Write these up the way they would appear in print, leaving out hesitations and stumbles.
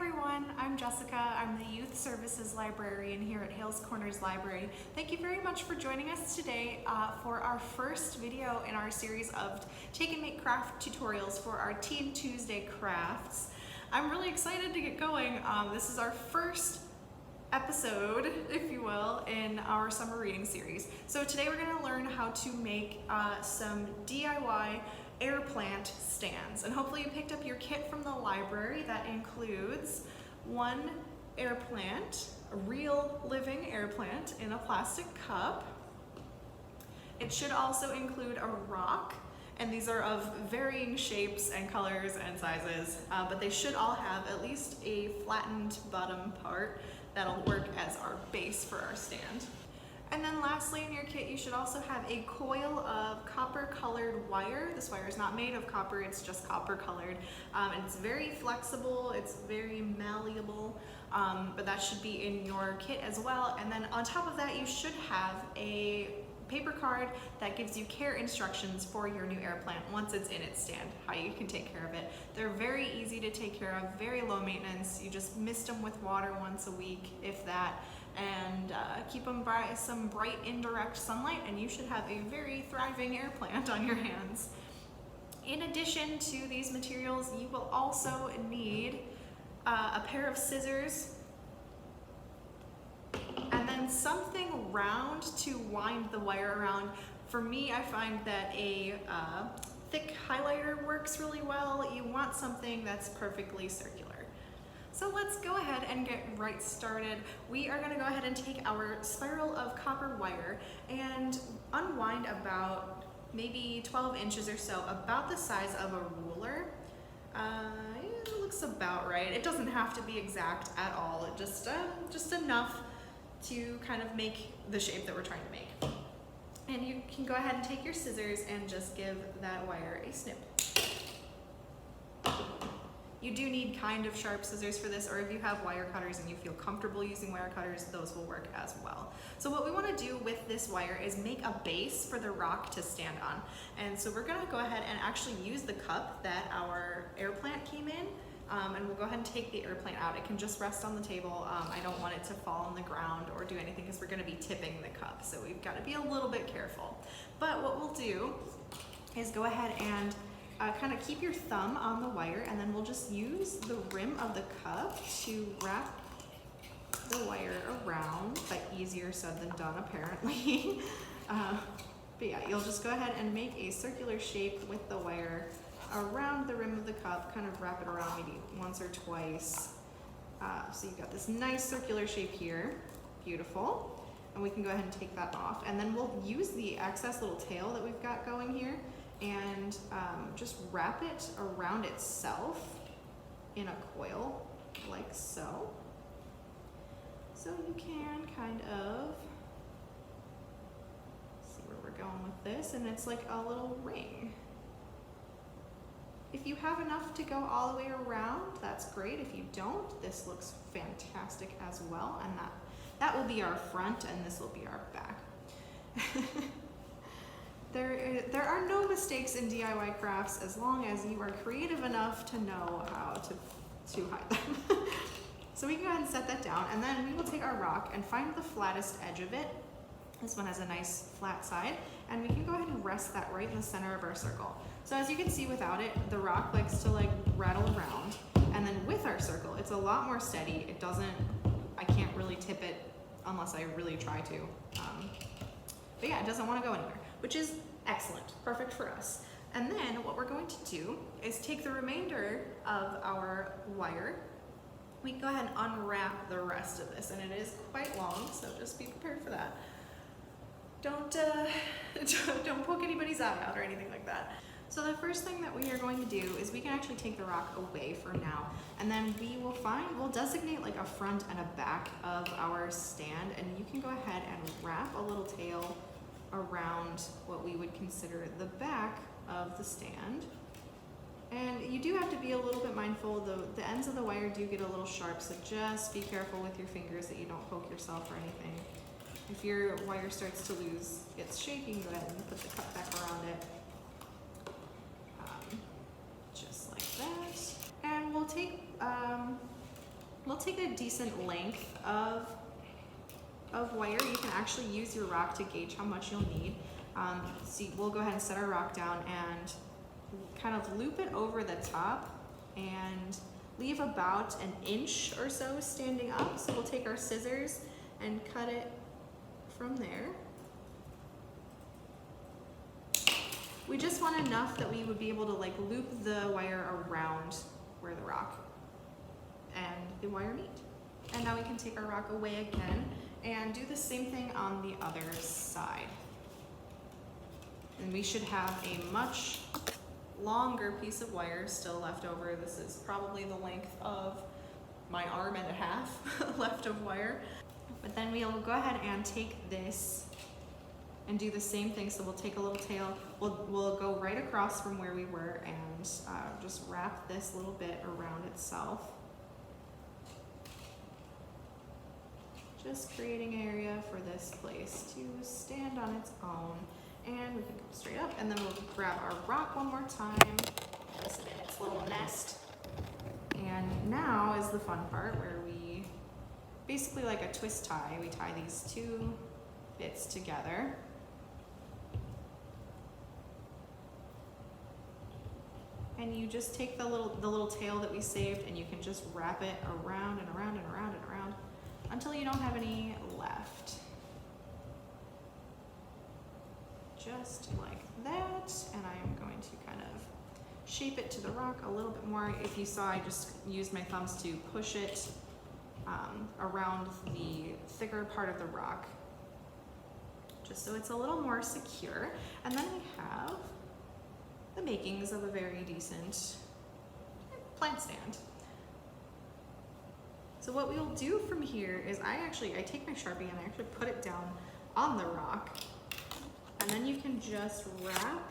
everyone, I'm Jessica. I'm the Youth Services Librarian here at Hales Corners Library. Thank you very much for joining us today for our first video in our series of Take and Make craft tutorials for our Teen Tuesday crafts. I'm really excited to get going. This is our first episode, if you will, in our summer reading series. So today we're going to learn how to make some DIY air plant stands, and hopefully you picked up your kit from the library. That includes one air plant, a real living air plant in a plastic cup. It should also include a rock, and these are of varying shapes and colors and sizes, but they should all have at least a flattened bottom part that'll work as our base for our stand. And then lastly in your kit, you should also have a coil of copper colored wire. This wire is not made of copper, it's just copper colored. And it's very flexible, it's very malleable, but that should be in your kit as well. And then on top of that, you should have a paper card that gives you care instructions for your new air plant once it's in its stand, how you can take care of it. They're very easy to take care of, very low maintenance. You just mist them with water once a week, if that, and keep them by some bright indirect sunlight, and you should have a very thriving air plant on your hands. In addition to these materials, you will also need a pair of scissors and then something round to wind the wire around. For me, I find that a thick highlighter works really well. You want something that's perfectly circular. So let's go ahead and get right started. We are going to go ahead and take our spiral of copper wire and unwind about maybe 12 inches or so, about the size of a ruler. It looks about right. It doesn't have to be exact at all. It just enough to kind of make the shape that we're trying to make. And you can go ahead and take your scissors and just give that wire a snip. You do need kind of sharp scissors for this, or if you have wire cutters and you feel comfortable using wire cutters, those will work as well. So what we want to do with this wire is make a base for the rock to stand on. And so we're going to go ahead and actually use the cup that our air plant came in, and we'll go ahead and take the air plant out. It can just rest on the table. I don't want it to fall on the ground or do anything because we're going to be tipping the cup, so we've got to be a little bit careful. But what we'll do is go ahead and kind of keep your thumb on the wire, and then we'll just use the rim of the cup to wrap the wire around. But easier said than done, apparently. But yeah, you'll just go ahead and make a circular shape with the wire around the rim of the cup, kind of wrap it around maybe once or twice. So you've got this nice circular shape here, beautiful. And we can go ahead and take that off. And then we'll use the excess little tail that we've got going here and just wrap it around itself in a coil, like so. So you can kind of see where we're going with this, and it's like a little ring. If you have enough to go all the way around, that's great. If you don't, this looks fantastic as well, and that will be our front, and this will be our back. There are no mistakes in DIY crafts as long as you are creative enough to know how to hide them. So we can go ahead and set that down, and then we will take our rock and find the flattest edge of it. This one has a nice flat side, and we can go ahead and rest that right in the center of our circle. So as you can see, without it, the rock likes to like rattle around, and then with our circle, it's a lot more steady. I can't really tip it unless I really try to. But yeah, it doesn't want to go anywhere, which is excellent, perfect for us. And then what we're going to do is take the remainder of our wire. We can go ahead and unwrap the rest of this, and it is quite long, so just be prepared for that. Don't poke anybody's eye out or anything like that. So the first thing that we are going to do is we can actually take the rock away for now, and then we'll designate like a front and a back of our stand, and you can go ahead and wrap a little tail around what we would consider the back of the stand. And you do have to be a little bit mindful, the ends of the wire do get a little sharp, so just be careful with your fingers that you don't poke yourself or anything. If your wire starts to lose its shape, you can go ahead and put the cup back around it. Just like that. And we'll take we'll take a decent length of wire. You can actually use your rock to gauge how much you'll need. See, we'll go ahead and set our rock down and kind of loop it over the top and leave about an inch or so standing up. So we'll take our scissors and cut it from there. We just want enough that we would be able to like loop the wire around where the rock and the wire meet. And now we can take our rock away again and do the same thing on the other side. And we should have a much longer piece of wire still left over. This is probably the length of my arm and a half left of wire. But then we'll go ahead and take this and do the same thing. So we'll take a little tail, we'll go right across from where we were and just wrap this little bit around itself. Just creating an area for this place to stand on its own. And we can go straight up, and then we'll grab our rock one more time, place it in its little nest. And now is the fun part where we, basically like a twist tie, we tie these two bits together. And you just take the little tail that we saved and you can just wrap it around and around and around and around until you don't have any left. Just like that, and I am going to kind of shape it to the rock a little bit more. If you saw, I just used my thumbs to push it around the thicker part of the rock, just so it's a little more secure. And then we have the makings of a very decent plant stand. So what we'll do from here is I take my Sharpie and I actually put it down on the rock. And then you can just wrap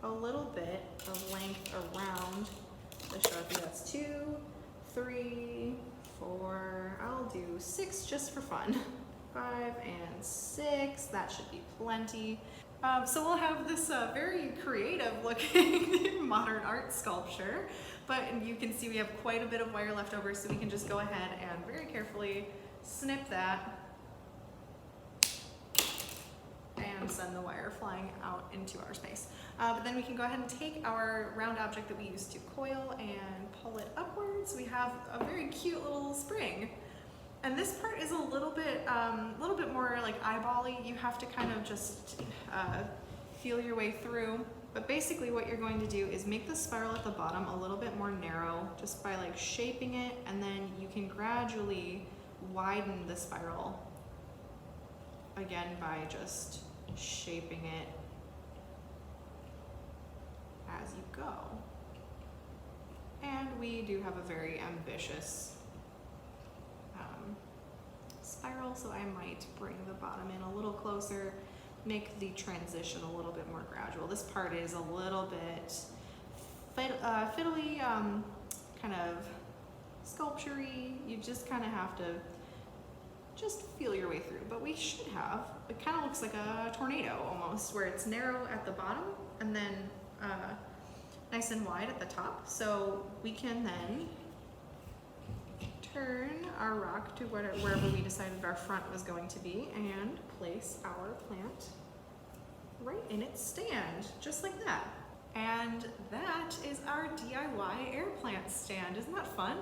a little bit of length around the Sharpie. That's 2, 3, 4, I'll do 6 just for fun. 5 and 6, that should be plenty. So we'll have this very creative looking modern art sculpture, but you can see we have quite a bit of wire left over, so we can just go ahead and very carefully snip that and send the wire flying out into our space. But then we can go ahead and take our round object that we used to coil and pull it upwards. We have a very cute little spring. And this part is a little bit more like eyeball-y. You have to kind of just feel your way through. But basically what you're going to do is make the spiral at the bottom a little bit more narrow just by like shaping it, and then you can gradually widen the spiral again by just shaping it as you go. And we do have a very ambitious spiral, so I might bring the bottom in a little closer, make the transition a little bit more gradual. This part is a little bit fiddly, kind of sculpture-y. You just kind of have to just feel your way through, but we should have, it kind of looks like a tornado almost, where it's narrow at the bottom and then nice and wide at the top. So we can then turn our rock to wherever we decided our front was going to be and place our plant right in its stand, just like that. And that is our DIY air plant stand. Isn't that fun?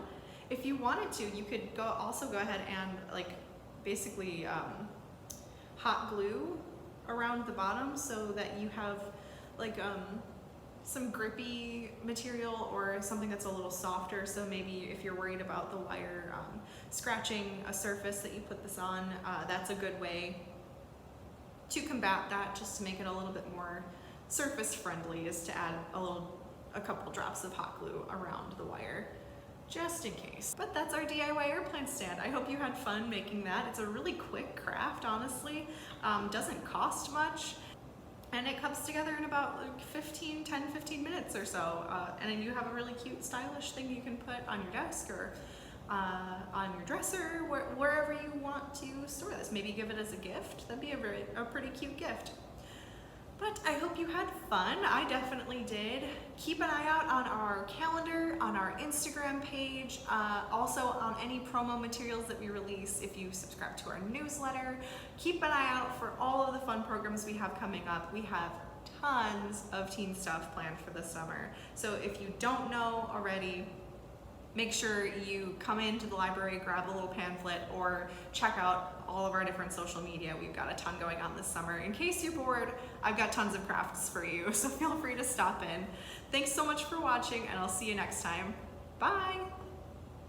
If you wanted to, you could also go ahead and like basically hot glue around the bottom so that you have like some grippy material or something that's a little softer. So maybe if you're worried about the wire scratching a surface that you put this on, that's a good way to combat that, just to make it a little bit more surface friendly, is to add a couple drops of hot glue around the wire, just in case. But that's our DIY air plant stand. I hope you had fun making that. It's a really quick craft, honestly. Doesn't cost much. And it comes together in about like 10-15 minutes or so. And then you have a really cute, stylish thing you can put on your desk or on your dresser, wherever you want to store this. Maybe give it as a gift. That'd be a pretty cute gift. But I hope you had fun. I definitely did. Keep an eye out on our calendar, on our Instagram page, also on any promo materials that we release if you subscribe to our newsletter. Keep an eye out for all of the fun programs we have coming up. We have tons of teen stuff planned for the summer. So if you don't know already, make sure you come into the library, grab a little pamphlet, or check out all of our different social media. We've got a ton going on this summer. In case you're bored, I've got tons of crafts for you, so feel free to stop in. Thanks so much for watching, and I'll see you next time. Bye!